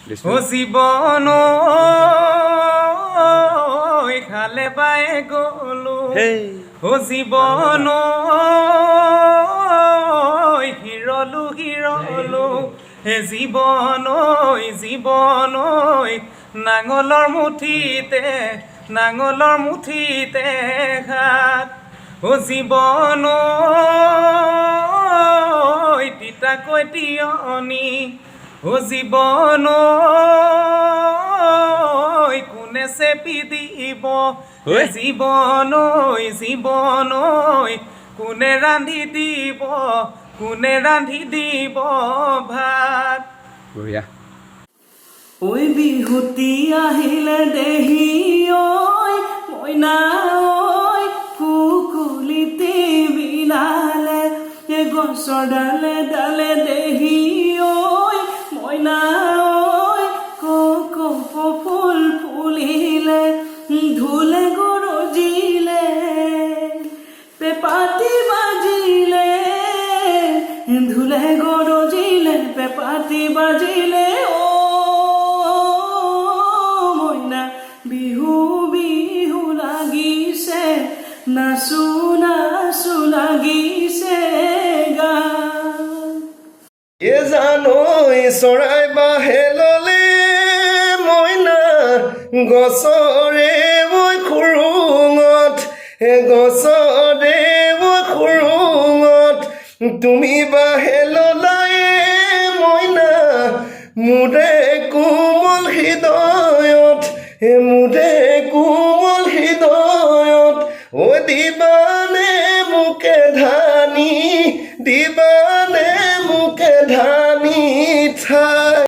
ও জীৱন খালে বাই গলো ও জীৱন হিৰলো হিৰলো হে জীৱন নাঙলৰ মুঠিতে ঘাট ও জীৱন তিতাকৈ তিয়নি ও জীৱন কোনে চেপি দিব জীৱন কোনে ৰান্ধি দিব ভাত বঢ়িয়া ঐ বিহুতি আহিলে দেহি ঐ মইনা ঐ কুকুলিতে বিলালে গছৰ ডালে ডালে দেহি ঐ মইনা ঐ ফুল ফুলিলে ধুলে গৰজিলে পেপাতি বাজিলে ধুলে গৰজিলে পেপাতি বাজিলে ও মইনা বিহু বিহু লাগিছে নাচো নাচো লাগিছে গান এ জানৈ চৰাই বাহে ললে মইনা গছৰে মই খুৰুঙত গছৰে মই খুৰুঙত তুমি বাহে ললাই মইনা মোৰে কোমল হৃদয়ত মোৰে কোমল হৃদয়ত ও দিবানে মোকে ধানি ঠা